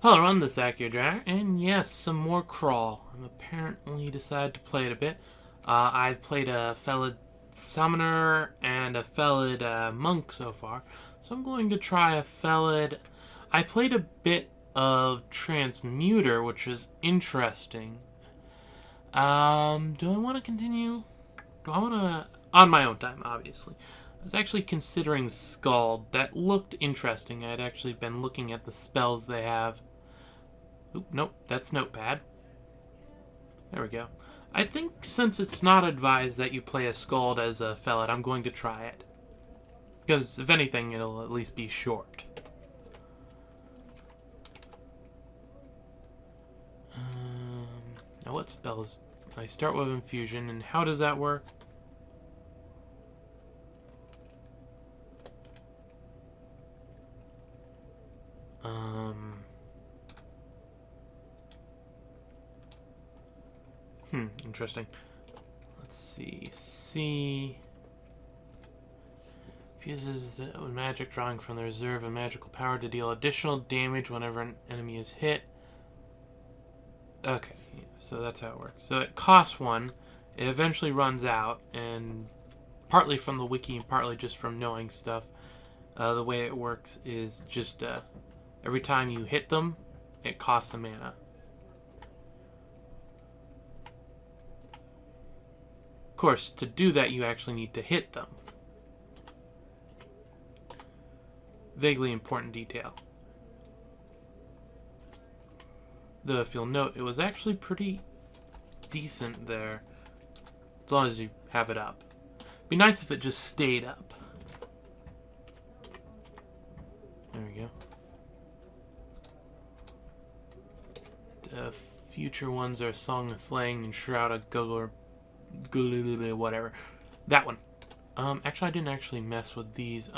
Hello everyone, this is Akhier, and yes, some more Crawl. I'm apparently decided to play it a bit. I've played a Felid Summoner and a Felid Monk so far, so I'm going to try a Felid. I played a bit of Transmuter, which is interesting. Do I want to continue? Do I want to... On my own time, obviously. I was actually considering Scald. That looked interesting. I'd actually been looking at the spells they have. Oop, nope, that's Notepad. There we go. I think since it's not advised that you play a Scald as a Felid, I'm going to try it. Because, if anything, it'll at least be short. Now what spells? I start with Infusion, and how does that work? Interesting. Let's see. C fuses with magic, drawing from the reserve a magical power to deal additional damage whenever an enemy is hit. Okay, yeah, so that's how it works. So it costs 1. It eventually runs out, and partly from the wiki and partly just from knowing stuff, the way it works is just every time you hit them, it costs a mana. Of course, to do that, you actually need to hit them. Vaguely important detail. Though, if you'll note, it was actually pretty decent there. As long as you have it up. It'd be nice if it just stayed up. There we go. The future ones are Song of Slaying and Shroud of Guller, whatever. That one. Actually, I didn't actually mess with these.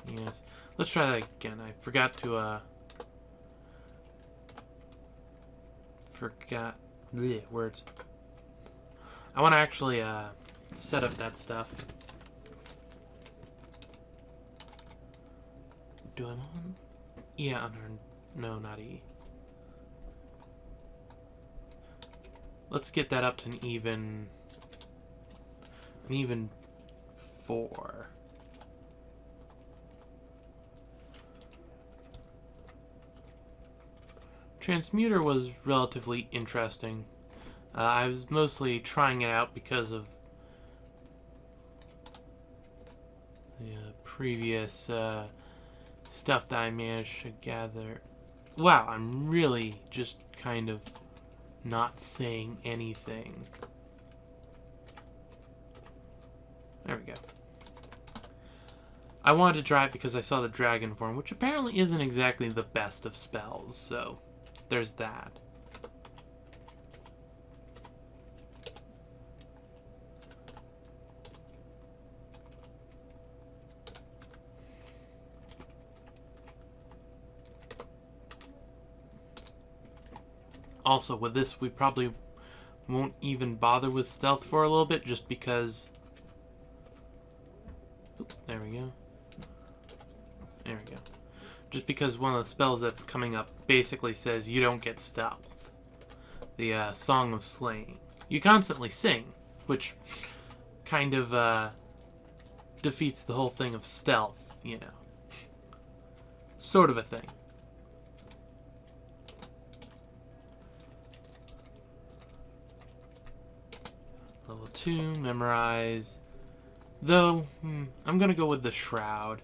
Yes. Let's try that again. I forgot to, words. I want to actually, set up that stuff. Do I want? Yeah, under... No, not E. Let's get that up to an even 4. Transmuter was relatively interesting. I was mostly trying it out because of the previous stuff that I managed to gather. Wow, I'm really just kind of not saying anything. There we go. I wanted to try it because I saw the dragon form, which apparently isn't exactly the best of spells, so there's that. Also, with this, we probably won't even bother with stealth for a little bit, just because... Oop, there we go. There we go. Just because one of the spells that's coming up basically says you don't get stealth. The Song of Slaying. You constantly sing, which kind of defeats the whole thing of stealth, you know. Sort of a thing. Level 2, memorize. Though, I'm going to go with the Shroud.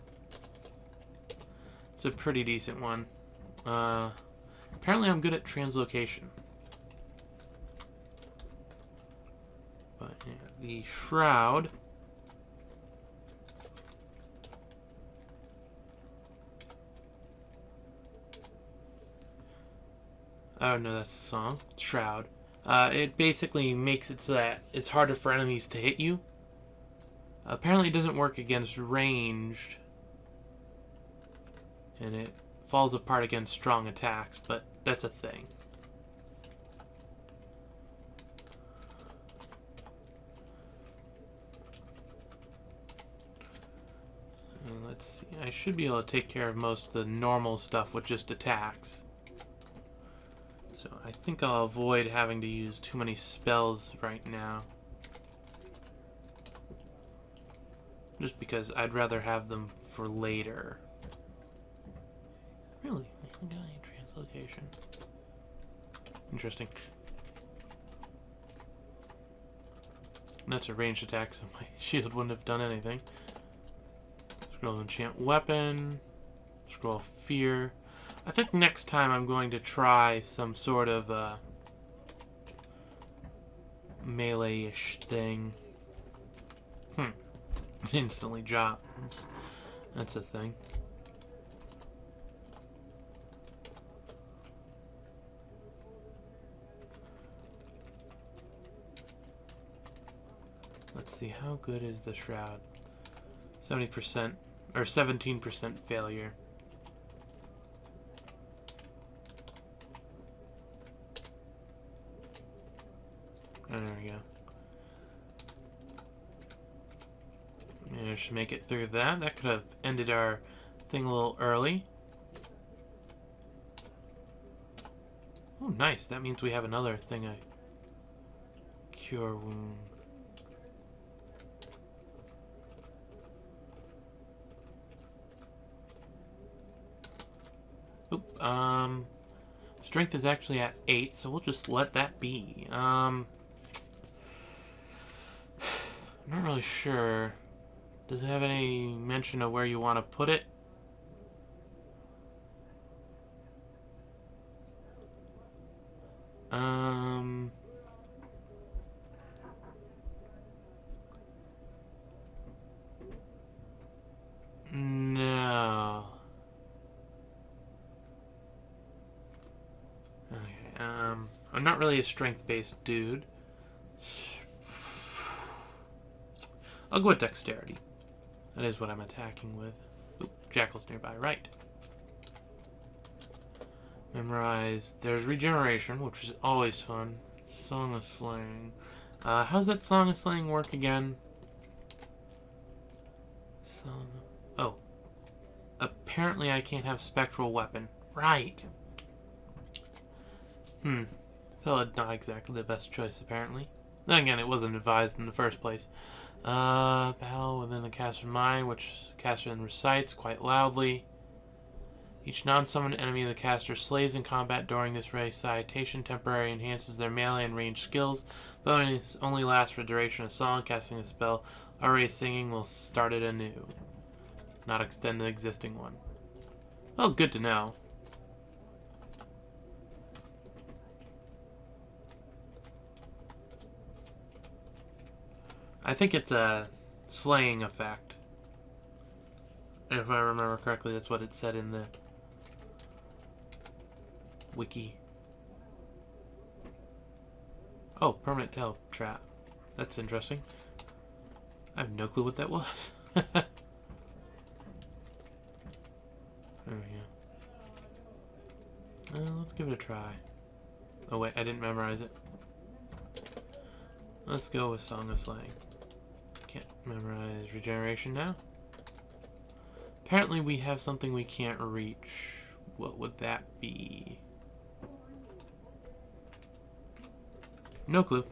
It's a pretty decent one. Apparently I'm good at translocation. But yeah, the Shroud. Oh no, that's the song. Shroud. It basically makes it so that it's harder for enemies to hit you. Apparently it doesn't work against ranged. And it falls apart against strong attacks, but that's a thing. let's see. I should be able to take care of most of the normal stuff with just attacks. So I think I'll avoid having to use too many spells right now. Just because I'd rather have them for later. Really? I think I need translocation. Interesting. That's a ranged attack, so my shield wouldn't have done anything. Scroll of enchant weapon. Scroll of fear. I think next time I'm going to try some sort of melee-ish thing. Instantly drops. That's a thing. Let's see, how good is the shroud? 70% or 17% failure. Oh, there we go. Managed to make it through that. That could have ended our thing a little early. Oh, nice. That means we have another thing. A cure wound. Oop. Strength is actually at 8, so we'll just let that be. I'm not really sure. Does it have any mention of where you want to put it? No. Okay, I'm not really a strength-based dude. I'll go with dexterity. That is what I'm attacking with. Oop, Jackal's nearby. Right. Memorize. There's regeneration, which is always fun. Song of Slaying. How's that Song of Slaying work again? Oh. Apparently I can't have Spectral Weapon. Right. Felt not exactly the best choice, apparently. Then again, it wasn't advised in the first place. Battle within the caster's mind, which the caster then recites quite loudly. Each non-summoned enemy the caster slays in combat during this recitation temporarily enhances their melee and ranged skills. Bonus only lasts for the duration of song. Casting a spell already singing will start it anew, not extend the existing one. Well, good to know. I think it's a slaying effect. If I remember correctly, that's what it said in the wiki. Oh, permanent tail trap. That's interesting. I have no clue what that was. There we go. Let's give it a try. Oh wait, I didn't memorize it. Let's go with Song of Slaying. Can't memorize regeneration now. Apparently we have something we can't reach. What would that be? No clue.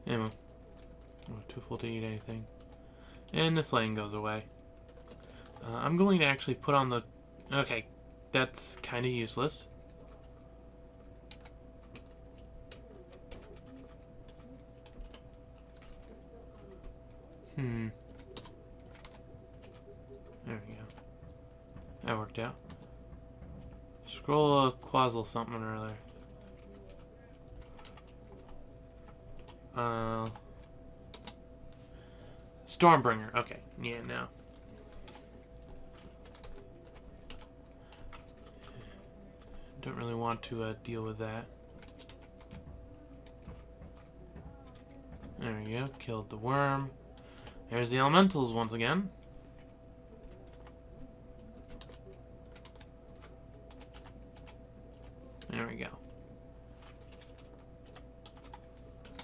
Anyway. I'm too full to eat anything. And this lane goes away. I'm going to actually put on the... Okay, that's kind of useless. There we go. That worked out. Scroll a Quazzle something or other. Stormbringer. Okay. Yeah, now. Don't really want to deal with that. There we go. Killed the worm. There's the elementals once again.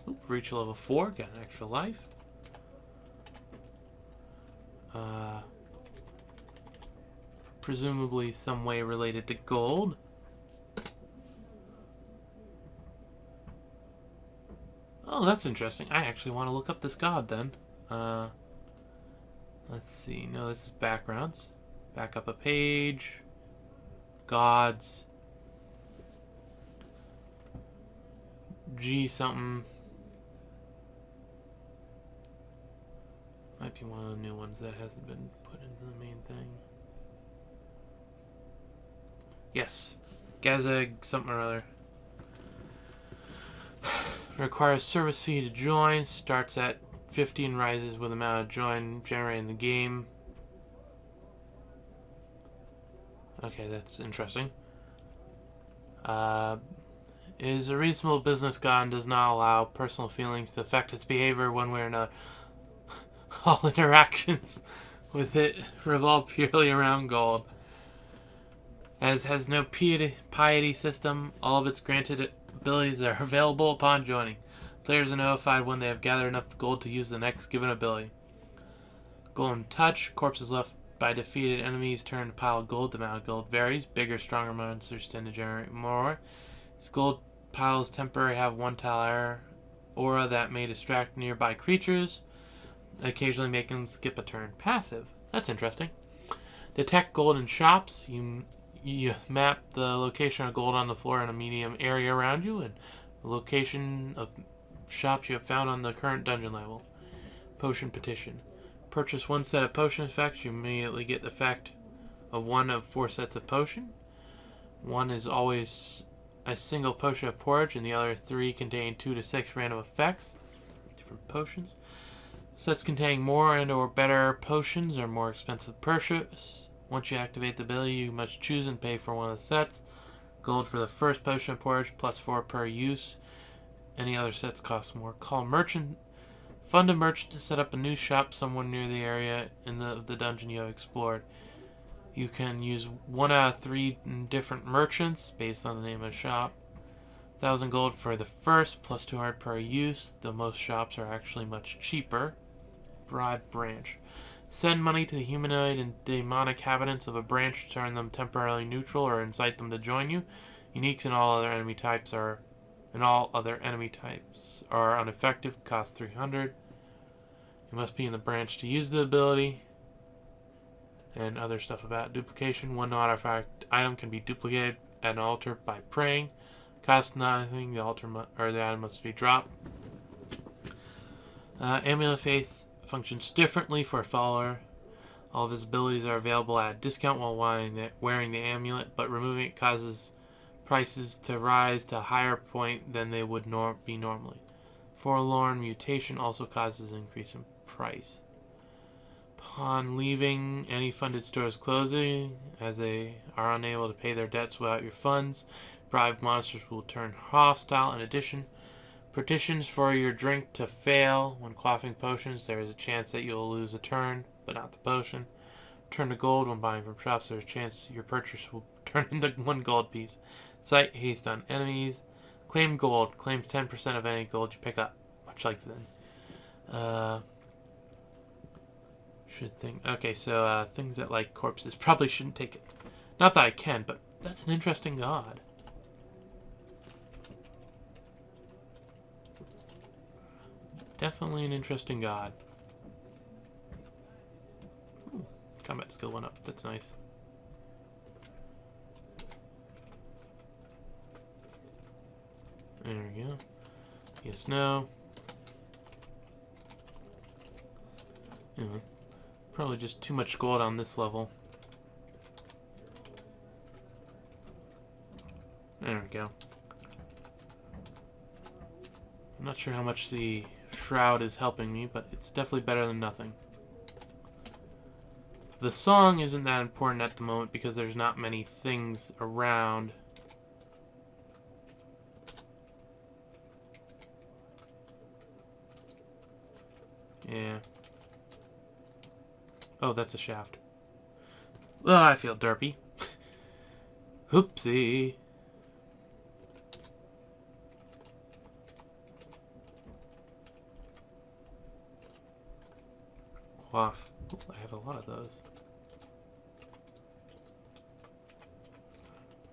Oop, reach level 4, got an extra life. Presumably some way related to gold. Oh, that's interesting. I actually want to look up this god then. Let's see. No, this is backgrounds. Back up a page. Gods. G something. Might be one of the new ones that hasn't been put into the main thing. Yes. Gazeg something or other. Requires service fee to join. Starts at 50 and rises with the amount of join generated in the game. Okay, that's interesting. Is a reasonable business god and does not allow personal feelings to affect its behavior one way or another. All interactions with it revolve purely around gold. As has no piety system, all of its granted abilities are available upon joining. Players are notified when they have gathered enough gold to use the next given ability. Golden Touch. Corpses left by defeated enemies turn to pile of gold. The amount of gold varies. Bigger, stronger monsters tend to generate more. These gold piles temporarily have one tile aura that may distract nearby creatures, occasionally making them skip a turn. Passive. That's interesting. Detect gold in shops. You map the location of gold on the floor in a medium area around you and the location of shops you have found on the current dungeon level. Potion Petition. Purchase one set of potion effects. You immediately get the effect of one of 4 sets of potion. One is always a single potion of porridge, and the other 3 contain 2 to 6 random effects. Different potions. Sets containing more and or better potions are more expensive purchase. Once you activate the ability, you must choose and pay for one of the sets. Gold for the first potion of porridge, plus 4 per use. Any other sets cost more. Call merchant. Fund a merchant to set up a new shop somewhere near the area in the dungeon you have explored. You can use 1 out of 3 different merchants based on the name of the shop. 1,000 gold for the first, plus 200 per use. Though most shops are actually much cheaper. Bribe branch. Send money to the humanoid and demonic inhabitants of a branch to turn them temporarily neutral or incite them to join you. Uniques and all other enemy types are ineffective. Cost 300. You must be in the branch to use the ability. And other stuff about duplication. One artifact item can be duplicated at an altar by praying. Cost nothing. The item must be dropped. Amulet of Faith functions differently for a follower. All of his abilities are available at a discount while wearing the amulet, but removing it causes prices to rise to a higher point than they would be normally. Forlorn Mutation also causes an increase in price. Upon leaving, any funded stores closing, as they are unable to pay their debts without your funds. Bribed monsters will turn hostile. In addition, petitions for your drink to fail. When quaffing potions, there is a chance that you'll lose a turn, but not the potion. Turn to gold. When buying from shops, there's a chance your purchase will turn into 1 gold piece. Sight haste on enemies. Claim gold. Claims 10% of any gold you pick up. Much like Zen. Okay, so things that like corpses probably shouldn't take it. Not that I can, but that's an interesting god. Definitely an interesting god. Ooh, combat skill went up. That's nice. There we go. Yes, no. Anyway, probably just too much gold on this level. There we go. I'm not sure how much the shroud is helping me, but it's definitely better than nothing. The song isn't that important at the moment because there's not many things around. Yeah. Oh, that's a shaft. Oh, I feel derpy. Oopsie. Quaff. Ooh, I have a lot of those.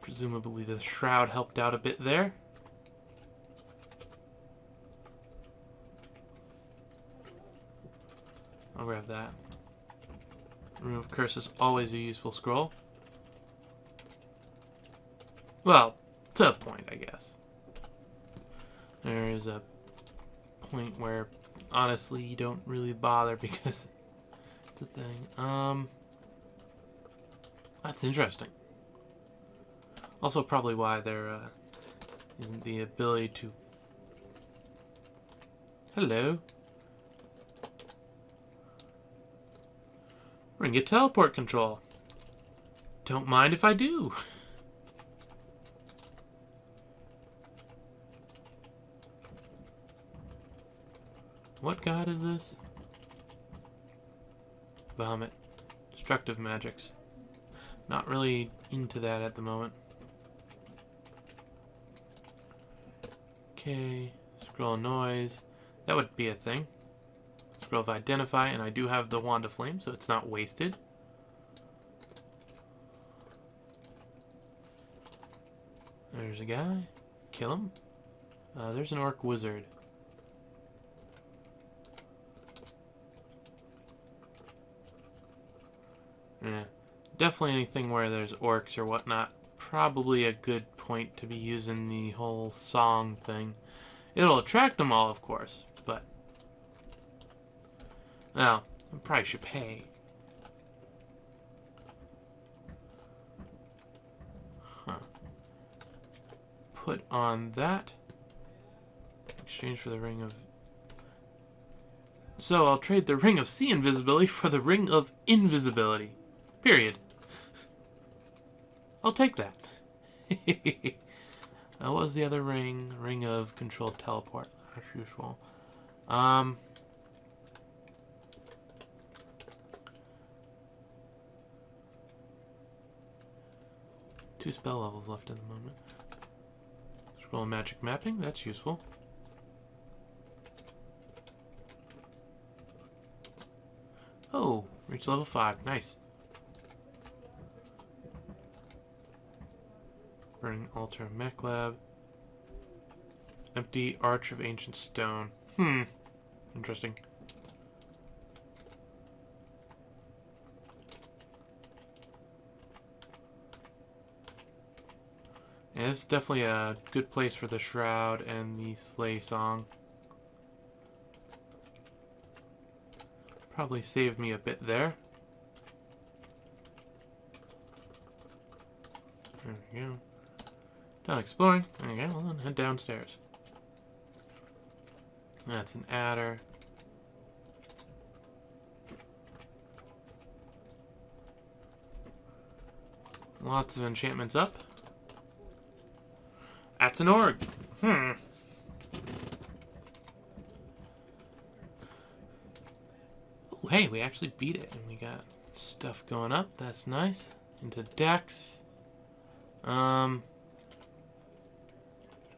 Presumably the shroud helped out a bit there. I'll grab that. Remove curse is always a useful scroll. Well, to a point, I guess. There is a point where, honestly, you don't really bother because it's a thing. That's interesting. Also, probably why there isn't the ability to... Hello. We're gonna get teleport control. Don't mind if I do. What god is this? Vomit. Destructive magics. Not really into that at the moment. Okay. Scroll noise. That would be a thing. Scroll of identify, and I do have the wand of flame, so it's not wasted. There's a guy. Kill him. There's an orc wizard. Yeah, definitely anything where there's orcs or whatnot. Probably a good point to be using the whole song thing. It'll attract them all, of course, but... Well, I probably should pay. Huh. Put on that. Exchange for the ring of... So I'll trade the ring of sea invisibility for the ring of invisibility. Period. I'll take that. What was the other ring? Ring of controlled teleport. As usual. Two spell levels left at the moment. Scroll magic mapping. That's useful. Oh, reach level 5. Nice. Burning altar mech lab. Empty arch of ancient stone. Interesting. Yeah, this is definitely a good place for the shroud and the sleigh song. Probably saved me a bit there. There we go. Done exploring. Okay, well then head downstairs. That's an adder. Lots of enchantments up. That's an org. Oh, hey, we actually beat it, and we got stuff going up. That's nice. Into Dex. Scroll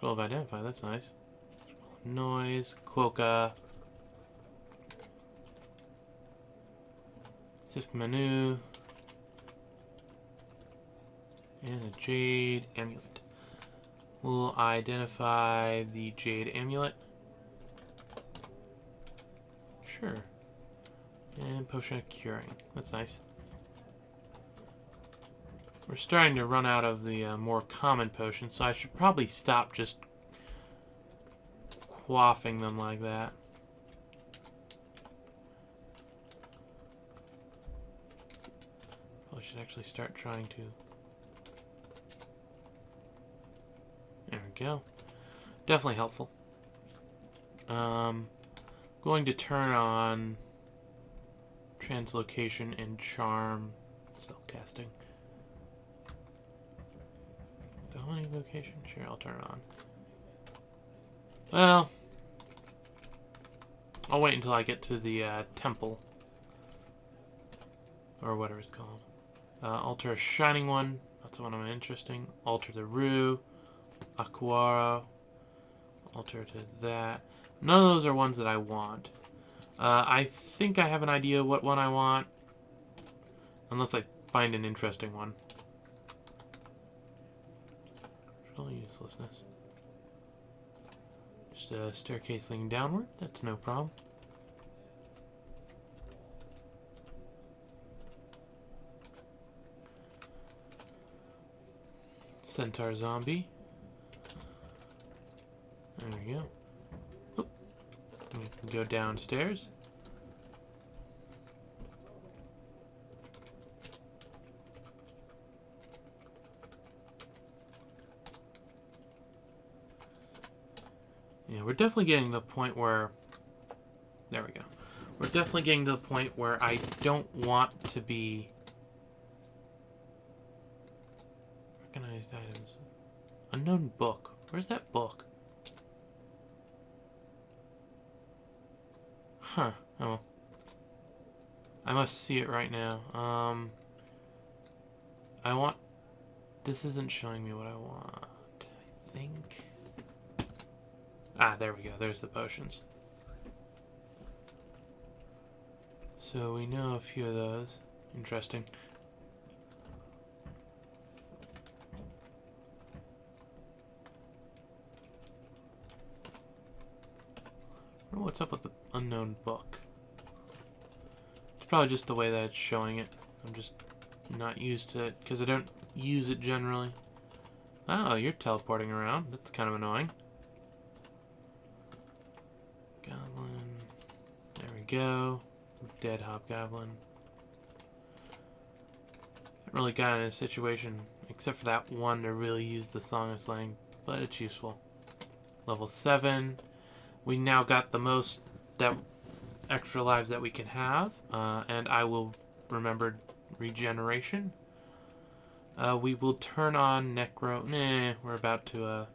of Identify, that's nice. Scroll of Noise, Quokka. Sif Menu. And a Jade Amulet. We'll identify the Jade Amulet. Sure. And Potion of Curing. That's nice. We're starting to run out of the more common potions, so I should probably stop just quaffing them like that. Probably should actually start trying to... There we go. Definitely helpful. Going to turn on Translocation and Charm spellcasting. Dawning Location? Sure, I'll turn it on. Well, I'll wait until I get to the temple. Or whatever it's called. Alter a Shining One. That's one I'm interesting. Alter the Rue. Aquara. Alter to that. None of those are ones that I want. I think I have an idea what one I want. Unless I find an interesting one. Total uselessness. Just a staircase leading downward. That's no problem. Centaur zombie. There we go. Oop. We can go downstairs. Yeah, we're definitely getting to the point where... There we go. We're definitely getting to the point where I don't want to be... Recognized items. Unknown book. Where's that book? Huh. Oh. I must see it right now. I want... This isn't showing me what I want. I think... Ah, there we go. There's the potions. So we know a few of those. Interesting. I wonder what's up with the unknown book. It's probably just the way that it's showing it. I'm just not used to it because I don't use it generally. Oh, you're teleporting around. That's kind of annoying. Goblin. There we go. Dead hobgoblin. Haven't really gotten in a situation, except for that one, to really use the Song of Slang, but it's useful. Level 7. We now got the most that extra lives that we can have, and I will remember regeneration. We will turn on Necro. We're about to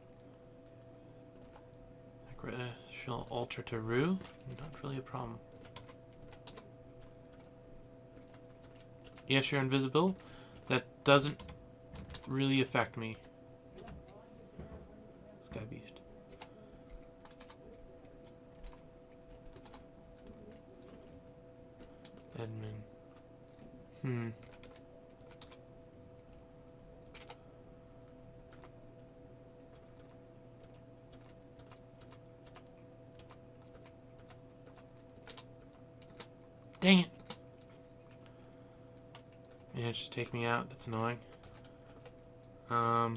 Necro Ultra to Rue. Not really a problem. Yes, you're invisible. That doesn't really affect me. Sky Beast. Edmund. Dang it. Managed to take me out. That's annoying. How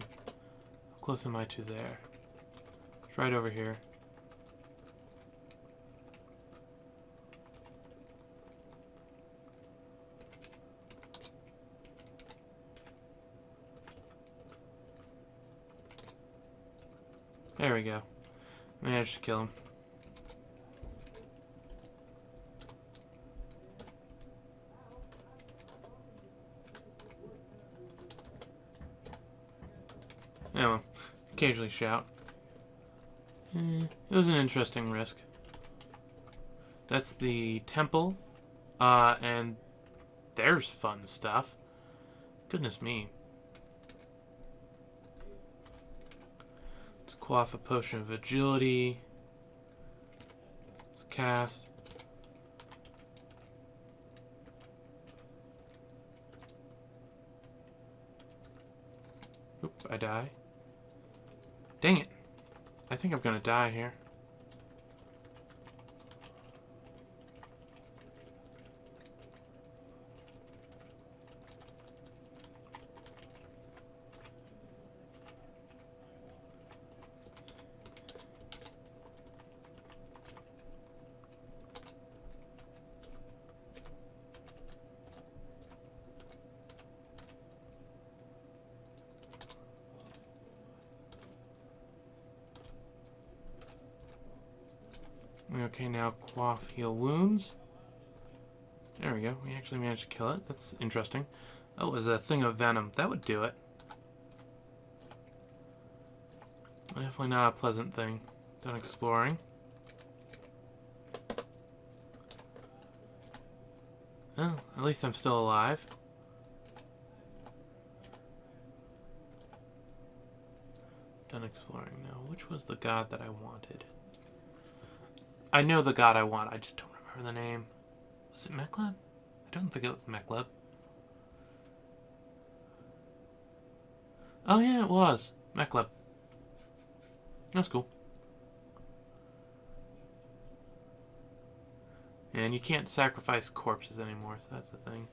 close am I to there? It's right over here. There we go. Managed to kill him. Yeah, well, occasionally shout. It was an interesting risk. That's the temple. And there's fun stuff. Goodness me. Let's quaff a potion of agility. Let's cast. Oop, I die. Dang it. I think I'm gonna die here. Okay, now quaff heal wounds. There we go. We actually managed to kill it. That's interesting. Oh, it was a thing of venom. That would do it. Definitely not a pleasant thing. Done exploring. Well, at least I'm still alive. Done exploring now. Which was the god that I wanted? I know the god I want. I just don't remember remember the name. Was it Mekleb? I don't think it was Mekleb. Oh yeah, it was. Mekleb. That's cool. And you can't sacrifice corpses anymore, so that's the thing.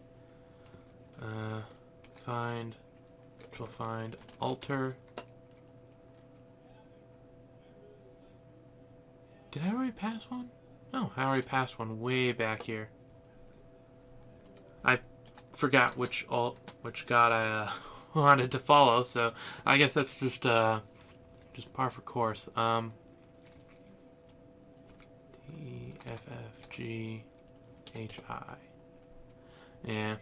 Find. Which will find. Altar. Did I already pass one? No, I already passed one way back here. I forgot which god I wanted to follow, so I guess that's just par for course. T F F G H I. Yeah,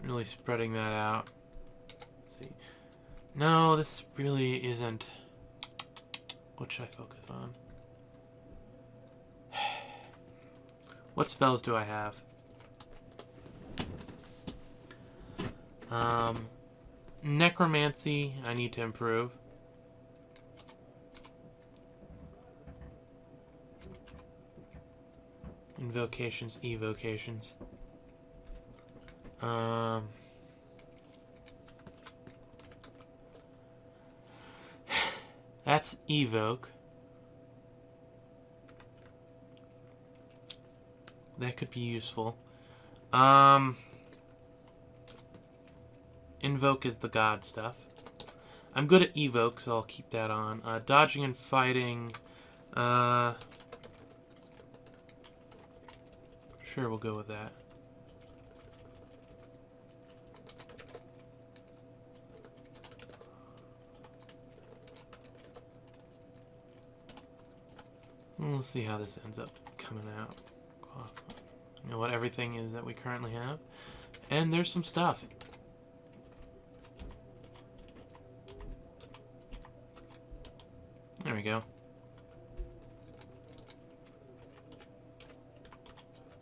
really spreading that out. Let's see. No, this really isn't. What should I focus on? What spells do I have? Necromancy, I need to improve. Invocations, evocations. That's evoke. That could be useful. Invoke is the god stuff. I'm good at evoke, so I'll keep that on. Dodging and fighting. Sure, we'll go with that. We'll see how this ends up coming out. You know what everything is that we currently have. And there's some stuff. There we go.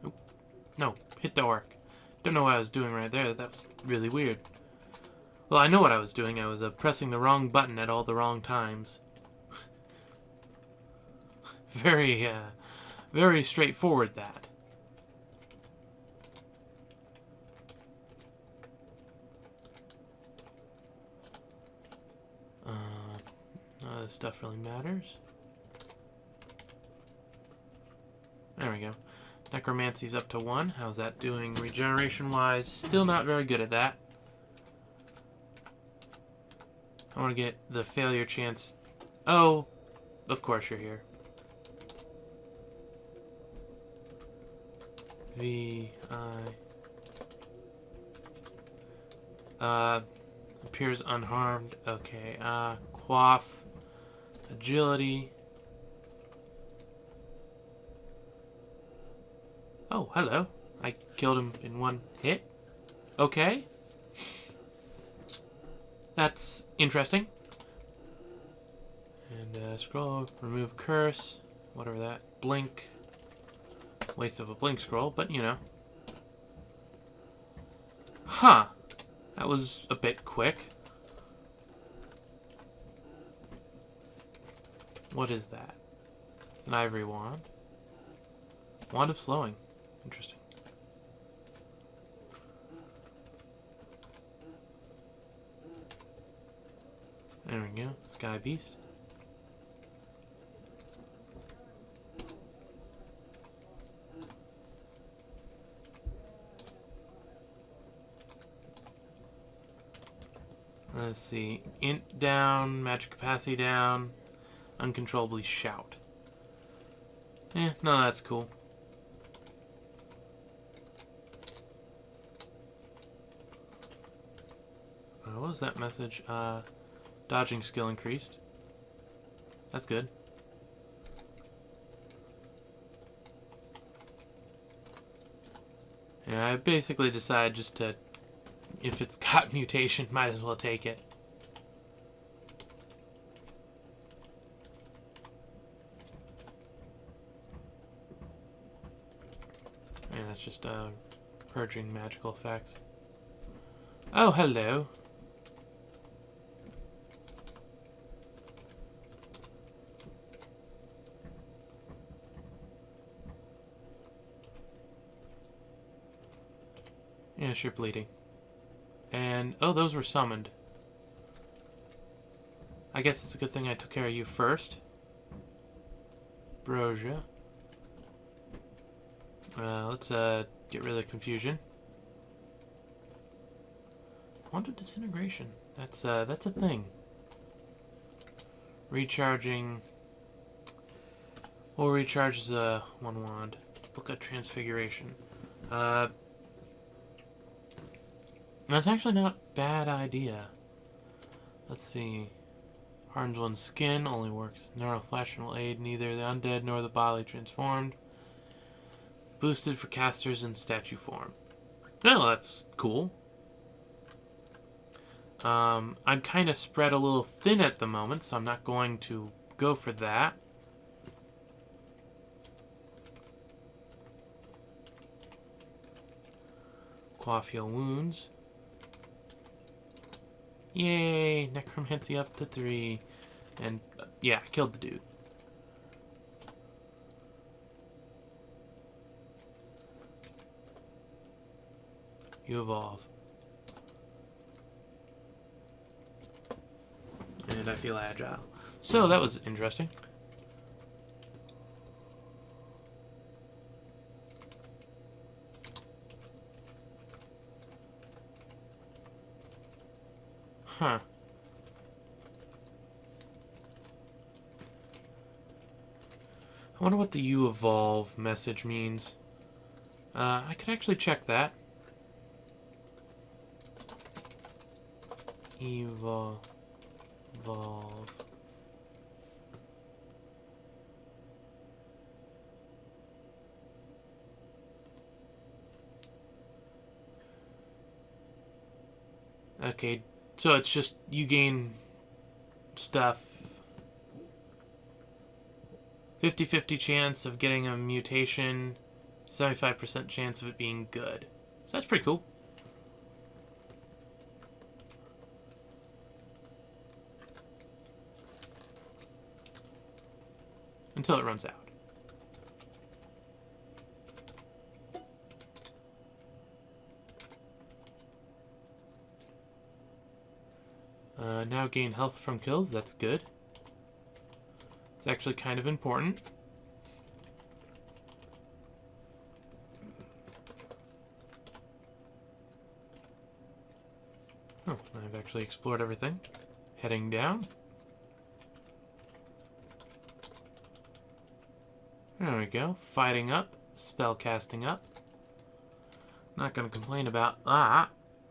Oop. No, hit the orc. Don't know what I was doing right there. That was really weird. Well, I know what I was doing. I was pressing the wrong button at all the wrong times. Very straightforward, that. None of this stuff really matters. There we go. Necromancy's up to 1. How's that doing regeneration-wise? Still not very good at that. I want to get the failure chance. Oh, of course you're here. Appears unharmed. Okay. Quaff. Agility. Oh, hello. I killed him in one hit. Okay. That's interesting. And scroll, remove curse, whatever that. Blink. Waste of a blink scroll, but you know. Huh. That was a bit quick. What is that? It's an ivory wand. Wand of slowing. Interesting. There we go. Sky Beast. Let's see. Int down, magic capacity down, uncontrollably shout. No, that's cool. What was that message? Dodging skill increased. That's good. Yeah, I basically decided just to, if it's got mutation, might as well take it. Yeah, that's just purging magical effects. Oh, hello. Yes, you're bleeding. And, oh, those were summoned. I guess it's a good thing I took care of you first. Brosia. Let's get rid of the confusion. Quantum disintegration. That's a thing. Recharging. Well, recharges one wand. Look at transfiguration. That's actually not a bad idea. Let's see. Hardens one's skin, only works. Neural flash will aid neither the undead nor the bodily transformed. Boosted for casters in statue form. Well, that's cool. I'm kind of spread a little thin at the moment, so I'm not going to go for that. Quaff heal wounds. Yay! Necromancy up to 3. And, yeah, killed the dude. You evolve. And I feel agile. So, that was interesting. Huh. I wonder what the you evolve message means. I could actually check that. Evolve. Okay, so it's just you gain stuff. 50-50 chance of getting a mutation, 75% chance of it being good. So that's pretty cool. Until it runs out. Now gain health from kills, that's good. It's actually kind of important. Oh, I've actually explored everything. Heading down. There we go. Fighting up. Spell casting up. Not going to complain about that.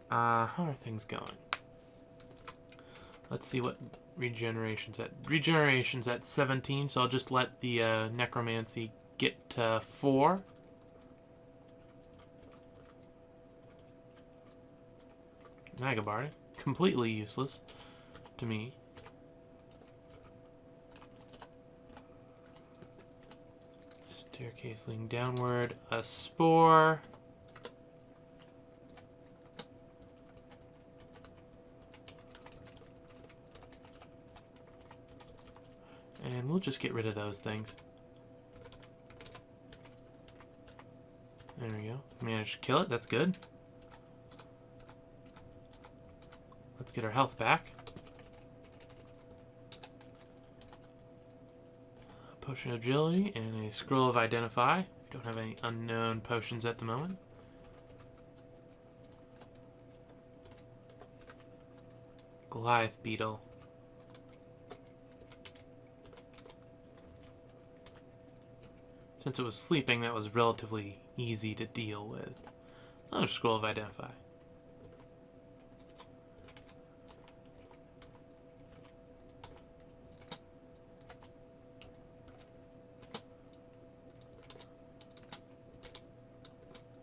How are things going? Let's see what regeneration's at. Regeneration's at 17, so I'll just let the necromancy get to 4. Nagabard, completely useless to me. Staircase leading downward. A spore. And we'll just get rid of those things. There we go. Managed to kill it. That's good. Let's get our health back. A potion of agility and a scroll of identify. Don't have any unknown potions at the moment. Goliath beetle. Since it was sleeping, that was relatively easy to deal with. Another scroll of identify.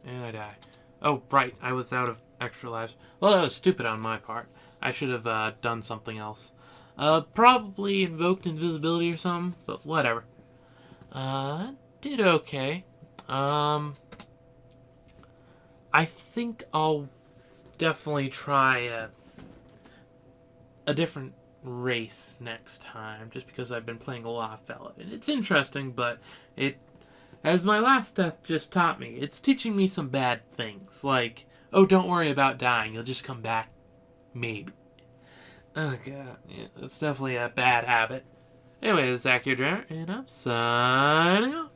And I die. Oh, right, I was out of extra lives. Well, that was stupid on my part. I should have done something else. Probably invoked invisibility or something, but whatever. Did okay. I think I'll definitely try a different race next time, just because I've been playing a lot of Fellow. And it's interesting, but it, as my last death just taught me, it's teaching me some bad things. Like, Oh, don't worry about dying. You'll just come back. Maybe. Oh, God. Yeah, that's definitely a bad habit. Anyway, this is Akhier, and I'm signing off.